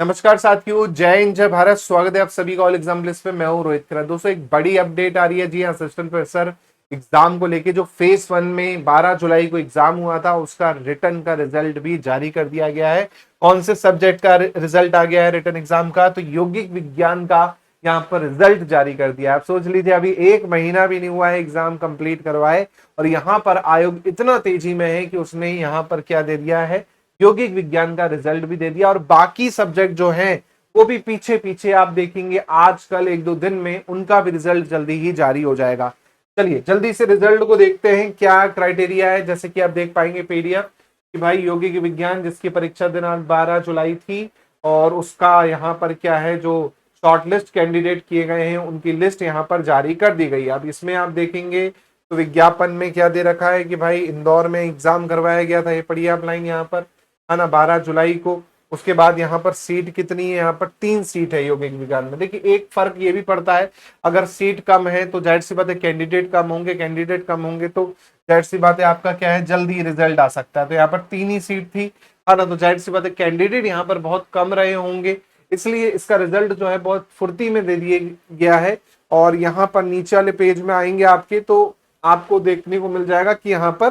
नमस्कार साथियों, जय हिंद जय भारत। स्वागत है आप सभी का ऑल एग्जाम लिस्ट पे। मैं हूं रोहित खन्ना। दोस्तों एक बड़ी अपडेट आ रही है जी, असिस्टेंट प्रोफेसर एग्जाम को लेके। जो फेज 1 में 12 जुलाई को एग्जाम हुआ था, उसका रिटर्न का रिजल्ट भी जारी कर दिया गया है। कौन से सब्जेक्ट का रिजल्ट आ गया है रिटर्न एग्जाम का? तो यौगिक विज्ञान का यहाँ पर रिजल्ट जारी कर दिया। आप सोच लीजिए, अभी एक महीना भी नहीं हुआ है एग्जाम कंप्लीट करवाए, और यहाँ पर आयोग इतना तेजी में है कि उसने यहाँ पर क्या दे दिया है, यौगिक विज्ञान का रिजल्ट भी दे दिया। और बाकी सब्जेक्ट जो हैं वो भी पीछे पीछे आप देखेंगे, आजकल एक दो दिन में उनका भी रिजल्ट जल्दी ही जारी हो जाएगा। चलिए जल्दी से रिजल्ट को देखते हैं क्या क्राइटेरिया है। जैसे कि आप देख पाएंगे पीडीएफ कि भाई यौगिक विज्ञान जिसकी परीक्षा दिनांक 12 जुलाई थी, और उसका यहाँ पर क्या है, जो शॉर्टलिस्ट कैंडिडेट किए गए हैं उनकी लिस्ट यहाँ पर जारी कर दी गई है। अब इसमें आप देखेंगे तो विज्ञापन में क्या दे रखा है कि भाई इंदौर में एग्जाम करवाया गया था। ये पढ़िए आप लाइन यहाँ पर, है ना, 12 जुलाई को। उसके बाद यहाँ पर सीट कितनी है? यहाँ पर 3 सीट है यौगिक विज्ञान में। देखिए एक फर्क ये भी पड़ता है, अगर सीट कम है तो जाहिर सी बात है कैंडिडेट कम होंगे, कैंडिडेट कम होंगे तो जाहिर सी बात है आपका क्या है, जल्दी रिजल्ट आ सकता है। तो यहाँ पर 3 ही सीट थी, है ना, तो जाहिर सी बात है कैंडिडेट यहाँ पर बहुत कम रहे होंगे, इसलिए इसका रिजल्ट जो है बहुत फुर्ती में दे दिया गया है। और यहाँ पर नीचे वाले पेज में आएंगे आपके तो आपको देखने को मिल जाएगा कि यहाँ पर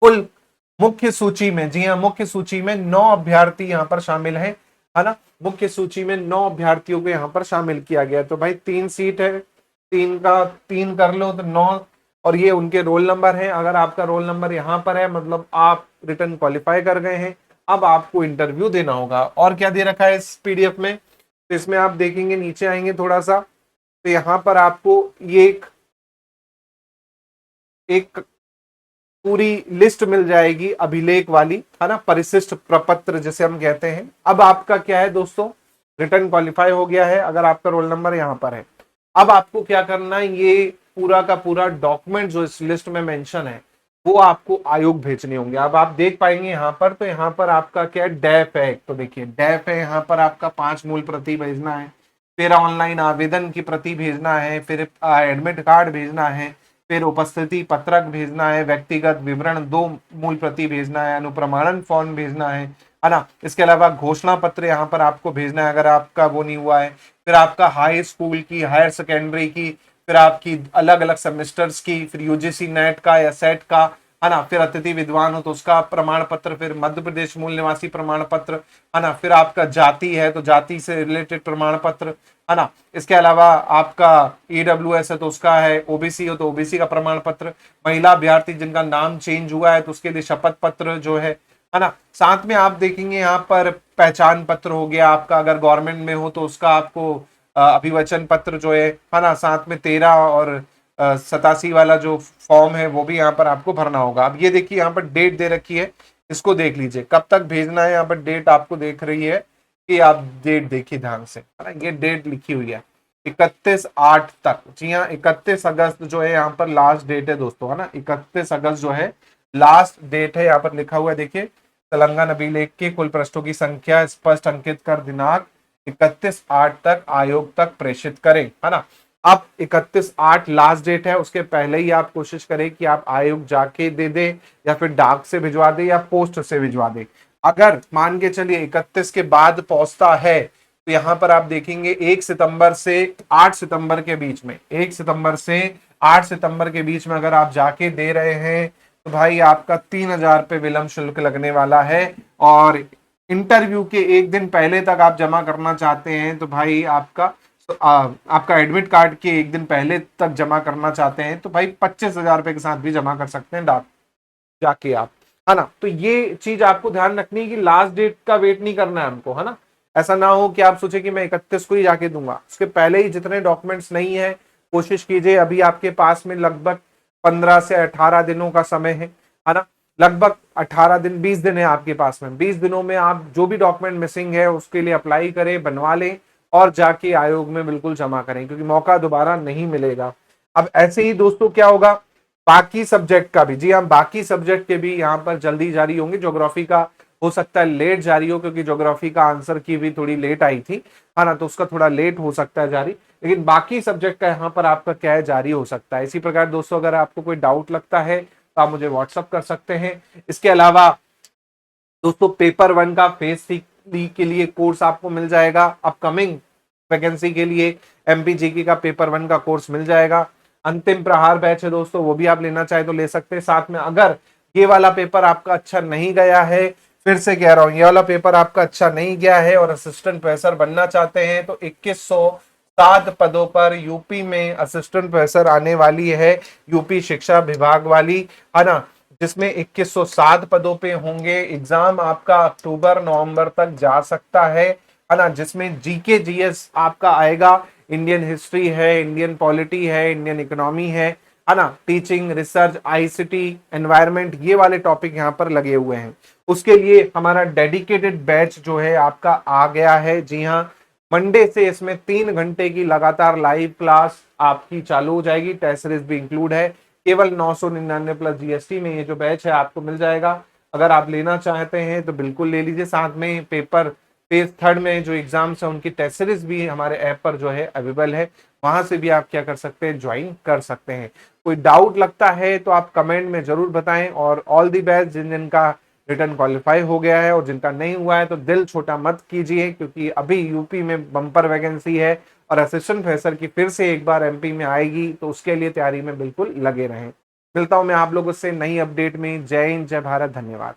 कुल मुख्य सूची में, जी हाँ, मुख्य सूची में 9 अभ्यर्थी यहाँ पर शामिल हैं, है ना। मुख्य सूची में 9 अभ्यर्थियों को यहाँ पर शामिल किया गया। तो भाई 3 सीट है, 3 का 3 कर लो तो 9, और ये उनके रोल नंबर है। अगर आपका रोल नंबर यहाँ पर है मतलब आप रिटर्न क्वालिफाई कर गए हैं। अब आपको इंटरव्यू देना होगा। और क्या दे रखा है इस पीडीएफ में? तो इसमें आप देखेंगे, नीचे आएंगे थोड़ा सा, तो यहाँ पर आपको ये एक पूरी लिस्ट मिल जाएगी अभिलेख वाली, है ना, परिशिष्ट प्रपत्र जिसे हम कहते हैं। अब आपका क्या है दोस्तों, रिटर्न क्वालिफाई हो गया है अगर आपका रोल नंबर यहाँ पर है। अब आपको क्या करना है, ये पूरा का पूरा डॉक्यूमेंट जो इस लिस्ट में मेंशन है वो आपको आयोग भेजने होंगे। अब आप देख पाएंगे यहाँ पर, तो यहाँ पर आपका क्या है, डैफ है। तो देखिए डैफ है, यहाँ पर आपका 5 मूल प्रति भेजना है, फिर ऑनलाइन आवेदन की प्रति भेजना है, फिर एडमिट कार्ड भेजना है, फिर उपस्थिति पत्रक भेजना है, व्यक्तिगत विवरण 2 मूल प्रति भेजना है, अनुप्रमाणन फॉर्म भेजना है ना। इसके अलावा घोषणा पत्र यहाँ पर आपको भेजना है अगर आपका वो नहीं हुआ है। फिर आपका हाई स्कूल की, हायर सेकेंडरी की, फिर आपकी अलग अलग सेमेस्टर्स की, फिर यूजीसी नेट का या सेट का, है ना, फिर अतिथि विद्वान हो तो उसका प्रमाण पत्र, फिर मध्य प्रदेश मूल निवासी प्रमाण पत्र, है ना, फिर आपका जाति है तो जाति से रिलेटेड प्रमाण पत्र, है ना। इसके अलावा आपका ईडब्ल्यूएस है तो उसका है, ओबीसी हो तो ओबीसी का प्रमाण पत्र, महिला अभ्यर्थी जिनका नाम चेंज हुआ है तो उसके लिए शपथ पत्र जो है ना। साथ में आप देखेंगे यहाँ पर पहचान पत्र हो गया आपका, अगर गवर्नमेंट में हो तो उसका आपको अभिवचन पत्र जो है ना। साथ में 13 और 87 वाला जो फॉर्म है वो भी यहाँ पर आपको भरना होगा। अब ये देखिए यहाँ पर डेट दे रखी है, इसको देख लीजिए कब तक भेजना है। यहाँ पर डेट आपको देख रही है कि आप डेट देखिए ध्यान से, है ना, ये डेट लिखी हुई है 31/8 तक। जी हाँ, 31 अगस्त जो है यहाँ पर लास्ट डेट है दोस्तों, है ना। 31 अगस्त जो है लास्ट डेट है, यहाँ पर लिखा हुआ है देखिए। तेलंगाना अभिलेख के कुल पृष्ठों की संख्या स्पष्ट अंकित कर दिनांक 31/8 तक आयोग तक प्रेषित करें, है ना। अब 31/8 लास्ट डेट है, उसके पहले ही आप कोशिश करें कि आप आयोग जाके दे दे, या फिर डाक से भिजवा दे या पोस्ट से भिजवा दे। अगर मान के चलिए 31 के बाद पहुंचता है तो यहां पर आप देखेंगे 1 सितंबर से 8 सितंबर के बीच में, 1 सितंबर से 8 सितंबर के बीच में अगर आप जाके दे रहे हैं तो भाई आपका 3000 रुपये विलंब शुल्क लगने वाला है। और इंटरव्यू के एक दिन पहले तक आप जमा करना चाहते हैं तो भाई आपका एडमिट कार्ड के एक दिन पहले तक जमा करना चाहते हैं तो भाई 25,000 रुपए के साथ भी जमा कर सकते हैं डाक जाके आप, है ना। तो ये चीज आपको ध्यान रखनी है कि लास्ट डेट का वेट नहीं करना है हमको, है ना। ऐसा ना हो कि आप सोचे कि मैं 31 को ही जाके दूंगा, उसके पहले ही जितने डॉक्यूमेंट्स नहीं है कोशिश कीजिए। अभी आपके पास में लगभग 15 से 18 दिनों का समय है ना। लगभग 18 दिन, 20 दिन है आपके पास में। 20 दिनों में आप जो भी डॉक्यूमेंट मिसिंग है उसके लिए अप्लाई करें, बनवा लें और जाके आयोग में बिल्कुल जमा करें, क्योंकि मौका दोबारा नहीं मिलेगा। अब ऐसे ही दोस्तों क्या होगा, बाकी सब्जेक्ट का भी, जी हाँ, बाकी सब्जेक्ट के भी यहाँ पर जल्दी जारी होंगे। ज्योग्राफी का हो सकता है लेट जारी हो, क्योंकि ज्योग्राफी का आंसर की भी थोड़ी लेट आई थी, है ना, तो उसका थोड़ा लेट हो सकता है जारी। लेकिन बाकी सब्जेक्ट का यहाँ पर आपका क्या है, जारी हो सकता है। इसी प्रकार दोस्तों अगर आपको कोई डाउट लगता है तो आप मुझे व्हाट्सअप कर सकते हैं। इसके अलावा दोस्तों पेपर 1 का फेज के लिए कोर्स आपको मिल जाएगा, अपकमिंग वैकेंसी के लिए एमपीजीके का पेपर 1 का कोर्स मिल जाएगा। अंतिम प्रहार बैच है दोस्तों, वो भी आप लेना चाहे तो ले सकते हैं। साथ में अगर ये वाला पेपर आपका अच्छा नहीं गया है, फिर से कह रहा हूं, ये वाला पेपर आपका अच्छा नहीं गया है और असिस्टेंट प्रोफेसर बनना चाहते हैं तो 2107 पदों पर यूपी में असिस्टेंट प्रोफेसर आने वाली है, यूपी शिक्षा विभाग वाली, है ना, जिसमें 2107 पदों पे होंगे। एग्जाम आपका अक्टूबर नवंबर तक जा सकता है ना, जिसमें जीके जीएस आपका आएगा, इंडियन हिस्ट्री है, इंडियन पॉलिटी है, इंडियन इकोनॉमी है ना, टीचिंग, रिसर्च, आईसीटी, एनवायरनमेंट, ये वाले टॉपिक यहाँ पर लगे हुए हैं। उसके लिए हमारा डेडिकेटेड बैच जो है आपका आ गया है। जी हाँ, मंडे से इसमें 3 घंटे की लगातार लाइव क्लास आपकी चालू हो जाएगी, टेस्ट सीरीज भी इंक्लूड है। केवल 999 प्लस जीएसटी में ये जो बैच है आपको मिल जाएगा। अगर आप लेना चाहते हैं तो बिल्कुल ले लीजिए। साथ में पेपर फेज 3 में जो एग्जाम्स है उनकी टेस्ट सीरीज भी हमारे ऐप पर जो है अवेलेबल है, वहां से भी आप क्या कर सकते हैं, ज्वाइन कर सकते हैं। कोई डाउट लगता है तो आप कमेंट में जरूर बताएं। और ऑल दी बेस्ट जिनका रिटर्न क्वालिफाई हो गया है, और जिनका नहीं हुआ है तो दिल छोटा मत कीजिए, क्योंकि अभी यूपी में बम्पर वैकेंसी है और असिस्टेंट प्रोफेसर की फिर से एक बार एमपी में आएगी, तो उसके लिए तैयारी में बिल्कुल लगे रहें। मिलता हूं मैं आप लोगों से नई अपडेट में। जय हिंद, जय भारत, धन्यवाद।